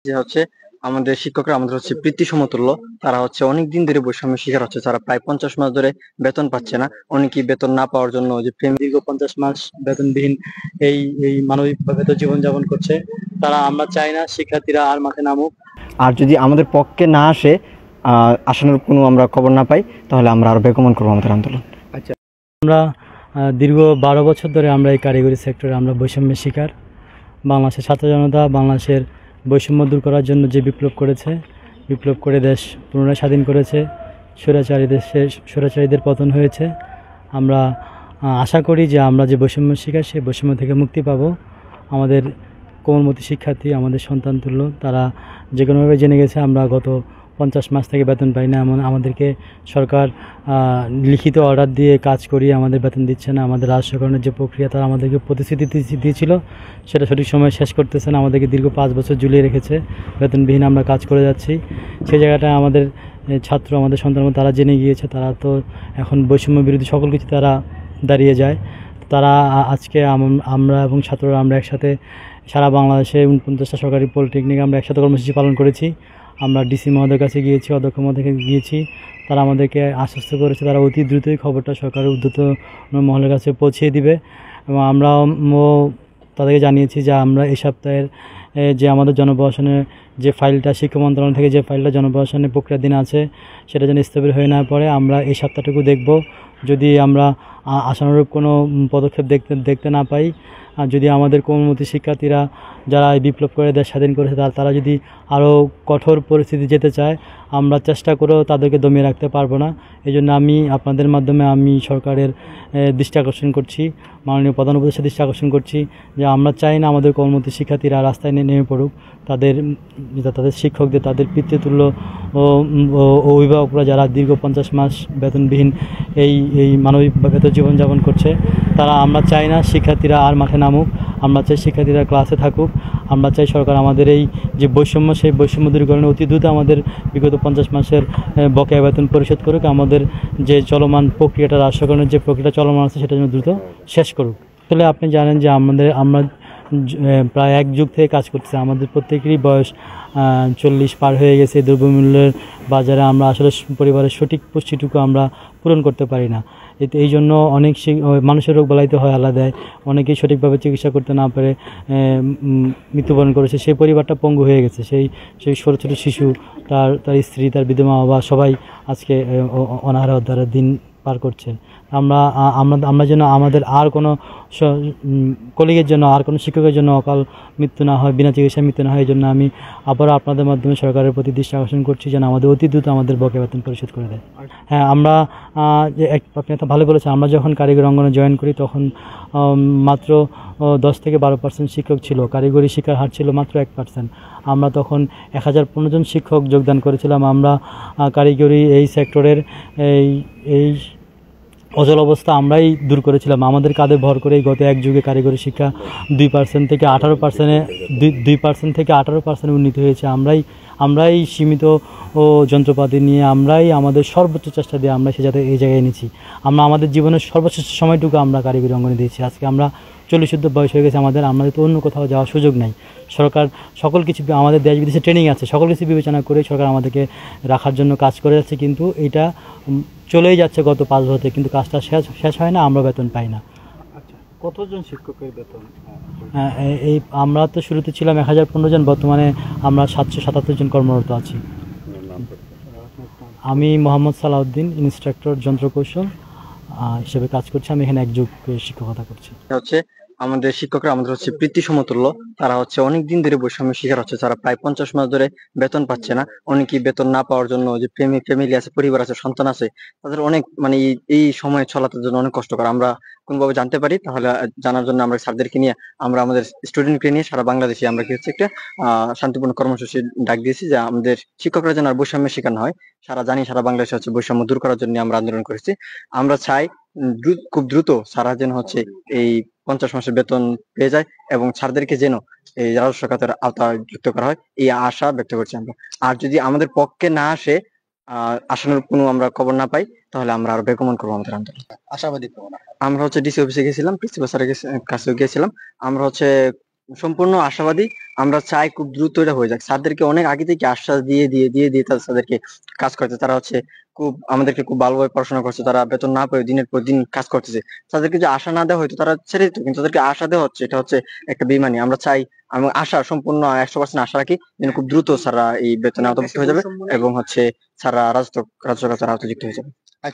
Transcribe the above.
যে হচ্ছে আমাদের শিক্ষকরা আমাদের হচ্ছে বৃত্তি সমতুল্য। তারা হচ্ছে অনেকদিন ধরে বৈষম্যের শিকার হচ্ছে। তারা প্রায় 50 মাস ধরে বেতন পাচ্ছে না। অনেকেই বেতন না পাওয়ার জন্য যে দীর্ঘ 50 মাস বেতনবিহীন এই এই মানবিক ভাবে তো জীবনযাপন করছে। তারা আমরা চাই না শিক্ষার্থীরা আর মাঠে নামুক। আর যদি আমাদের পক্ষে না আসে, আশানুরূপ কোনো আমরা খবর না পাই, তাহলে আমরা আরো বেগমন করবো আমাদের আন্দোলন। আচ্ছা, আমরা দীর্ঘ 12 বছর ধরে আমরা এই কারিগরি সেক্টরে আমরা বৈষম্যের শিকার। বাংলাদেশের ছাত্র জনতা বাংলাদেশের বৈষম্য দূর করার জন্য যে বিপ্লব করেছে, বিপ্লব করে দেশ পুনরায় স্বাধীন করেছে, স্বৈরাচারীদের পতন হয়েছে। আমরা আশা করি যে আমরা যে বৈষম্যের শিকার, সেই বৈষম্য থেকে মুক্তি পাবো। আমাদের কোমলমতি শিক্ষার্থী, আমাদের সন্তান তুল্য, তারা যে কোনোভাবে জেনে গেছে আমরা গত 50 মাস থেকে বেতন পাই না। আমাদেরকে সরকার লিখিত অর্ডার দিয়ে কাজ করিয়ে আমাদের বেতন দিচ্ছে না। আমাদের রাজস্বকরণের যে প্রক্রিয়া, তারা আমাদেরকে প্রতিশ্রুতি দিয়েছিল, সেটা সঠিক সময় শেষ করতেছে না। আমাদেরকে দীর্ঘ 5 বছর ঝুলিয়ে রেখেছে, বেতনবিহীন আমরা কাজ করে যাচ্ছি। সেই জায়গাটায় আমাদের ছাত্র, আমাদের সন্তান, তারা জেনে গিয়েছে। তারা তো এখন বৈষম্য বিরোধী সকল কিছু তারা দাঁড়িয়ে যায়। তারা আজকে আমরা এবং ছাত্ররা আমরা একসাথে সারা বাংলাদেশে 49টা সরকারি পলিটেকনিক আমরা একসাথে কর্মসূচি পালন করেছি। আমরা ডিসি মহোদয়ের কাছে গিয়েছি, অধ্যক্ষ মহোদয়ের কাছে গিয়েছি। তারা আমাদেরকে আশ্বস্ত করেছে তারা অতি দ্রুতই খবরটা সরকারের ঊর্ধ্বতন মহলের কাছে পৌঁছিয়ে দিবে। এবং আমরাও তাদেরকে জানিয়েছি যে আমরা এই সপ্তাহের যে আমাদের জনপ্রশাসনের যে ফাইলটা, শিক্ষা মন্ত্রণালয় থেকে যে ফাইলটা জনপ্রশাসনের প্রক্রিয়াধীন আছে, সেটা যেন স্থবির হয়ে না পড়ে। আমরা এই সপ্তাহটুকু দেখব। যদি আমরা আশানুরূপ কোনো পদক্ষেপ দেখতে না পাই, আর যদি আমাদের কোমলমতি শিক্ষার্থীরা যারা এই বিপ্লব করে দেশ স্বাধীন করেছে তারা যদি আরও কঠোর পরিস্থিতি যেতে চায়, আমরা চেষ্টা করেও তাদেরকে দমিয়ে রাখতে পারবো না। এই জন্য আমি আপনাদের মাধ্যমে আমি সরকারের দৃষ্টি আকর্ষণ করছি, মাননীয় প্রধান উপদেষ্টার দৃষ্টি আকর্ষণ করছি যে আমরা চাই না আমাদের কোমলমতি শিক্ষার্থীরা রাস্তায় নেমে পড়ুক। তাদের শিক্ষকদের, তাদের পিতৃতুল্য ও অভিভাবকরা যারা দীর্ঘ 50 মাস বেতনবিহীন এই মানবিক বেতন জীবনযাপন করছে, তারা আমরা চাই না শিক্ষার্থীরা আর মাঠে নামুক। আমরা চাই শিক্ষার্থীরা ক্লাসে থাকুক। আমরা চাই সরকার আমাদের এই যে বৈষম্য, সেই বৈষম্য দূরীকরণে অতি দ্রুত আমাদের বিগত 50 মাসের বকেয়া বেতন পরিশোধ করুক। আমাদের যে চলমান প্রক্রিয়াটা, রাষ্ট্রকরণের যে প্রক্রিয়াটা চলমান আছে, সেটা যেন দ্রুত শেষ করুক। আসলে আপনি জানেন যে আমরা প্রায় 1 যুগ থেকে কাজ করতেছি। আমাদের প্রত্যেকেরই বয়স 40 পার হয়ে গেছে। দ্রব্যমূল্যের বাজারে আমরা আসলে পরিবারের সঠিক পুষ্টিটুকু আমরা পূরণ করতে পারি না। এই জন্য অনেক মানুষের রোগ বালাইতে হয় আল্লাহ দেয়। অনেকেই সঠিকভাবে চিকিৎসা করতে না পারে মৃত্যুবরণ করেছে। সেই পরিবারটা পঙ্গু হয়ে গেছে। সেই ছোটো ছোটো শিশু, তার স্ত্রী, তার বিধবা বাবা সবাই আজকে অনাহারে অধ্যারে দিন পার করছে। আমরা যেন আমাদের আর কোনো কলিগের জন্য, আর কোনো শিক্ষকের জন্য অকাল মৃত্যু না হয়, বিনা চিকিৎসায় মৃত্যু না হয়। এই জন্য আমি আবারও আপনাদের মাধ্যমে সরকারের প্রতি দৃষ্টি আকর্ষণ করছি যেন আমাদের অতি দ্রুত আমাদের বকেয়া বেতন পরিশোধ করে দেয়। হ্যাঁ, আমরা আপনি একটা ভালো বলেছেন, আমরা যখন কারিগরি অঙ্গনে জয়েন করি তখন মাত্র 10 থেকে 12% শিক্ষক ছিল। কারিগরি শিক্ষার হার ছিল মাত্র 1%। আমরা তখন 1015 জন শিক্ষক যোগদান করেছিলাম। আমরা কারিগরি এই সেক্টরের এই অচল অবস্থা আমরাই দূর করেছিলাম। আমাদের কাঁধে ভর করেই গত 1 যুগে কারিগরি শিক্ষা 2% থেকে 18% উন্নীত হয়েছে। আমরাই সীমিত যন্ত্রপাতি নিয়ে, আমরাই আমাদের সর্বোচ্চ চেষ্টা দিয়ে আমরা সে যাতে এই জায়গায় এনেছি। আমরা আমাদের জীবনের সর্বশ্রেষ্ঠ সময়টুকু আমরা কারিগরি অঙ্গনে দিয়েছি। আজকে আমরা 40 বয়স হয়ে গেছে আমাদের তো অন্য কোথাও যাওয়ার সুযোগ নাই। সরকার সকল কিছু, আমাদের দেশ বিদেশে ট্রেনিং আছে, সকল কিছু বিবেচনা করে সরকার আমাদেরকে রাখার জন্য কাজ করে যাচ্ছে। কিন্তু এটা চলেই যাচ্ছে গত 5 বছর, কিন্তু কাজটা শেষ হয় না, আমরা বেতন পাই না। আচ্ছা, কতজন শিক্ষকের বেতন? এই আমরা তো শুরুতে ছিলাম 1015 জন, বর্তমানে আমরা 777 জন কর্মরত আছি। আমি মোহাম্মদ সালাউদ্দিন, ইনস্ট্রাক্টর যন্ত্রকৌশল হিসেবে কাজ করছি। আমি এখানে 1 যুগ শিক্ষকতা করছি। হচ্ছে আমাদের শিক্ষকরা আমাদের হচ্ছে বৃত্তি সমতুল্য। তারা হচ্ছে অনেকদিন ধরে বৈষম্যের শিকার হচ্ছে। তারা প্রায় 50 মাস ধরে বেতন পাচ্ছে না। অনেকেই বেতন না পাওয়ার জন্য যে ফ্যামিলি আছে, পরিবার আছে, সন্তান আছে, তাদের অনেক মানে এই সময় চলাতে জন্য অনেক কষ্টকর। আমরা কোনভাবে জানতে পারি, তাহলে জানার জন্য আমরা স্যারদেরকে নিয়ে, আমরা আমাদের স্টুডেন্টকে নিয়ে সারা বাংলাদেশে আমরা কি হচ্ছে একটা শান্তিপূর্ণ কর্মসূচি ডাক দিয়েছি যে আমাদের শিক্ষকরা যেন আর বৈষম্যের শিকার না হয়। সারা বাংলাদেশে হচ্ছে বৈষম্য দূর করার জন্য আমরা আন্দোলন করেছি। আমরা চাই খুব দ্রুত সারা যেন হচ্ছে এই 50 মাসের বেতন পেয়ে যায় এবং স্যারদেরকে যেন এই রাজস্ব খাতের আওতায় যুক্ত করা হয়, এই আশা ব্যক্ত করছি আমরা। আর যদি আমাদের পক্ষে না আসে, আসানোর কোনো আমরা খবর না পাই, তাহলে আমরা আরো বেগমন করবো আমাদের আন্দোলন। আশাবাদী। আমরা হচ্ছে ডিসি অফিসে গেছিলাম, প্রিন্সিপাল স্যারের কাছে গিয়েছিলাম। আমরা হচ্ছে সম্পূর্ণ আশাবাদী। আমরা চাই খুব দ্রুত এটা হয়ে যাক। স্যারদেরকে অনেক আগে থেকে আশ্বাস দিয়ে তাদেরকে কাজ করতে, তারা হচ্ছে খুব আমাদেরকে খুব ভালোভাবে পড়াশোনা করছে, তারা বেতন না পেয়ে দিনের পর দিন কাজ করতেছে। তাদেরকে যে আশা না দেওয়া হয়তো তারা ছেড়ে দিত, কিন্তু তাদেরকে আশা দেওয়া হচ্ছে, এটা হচ্ছে একটা বেইমানি। আমরা চাই, আমি আশা সম্পূর্ণ 100% আশা রাখি যেন খুব দ্রুত স্যাররা এই বেতনে আওতাভুক্ত হয়ে যাবে এবং হচ্ছে স্যাররা রাজস্ব কার্যকর আওতায় যুক্ত হয়ে যাবে।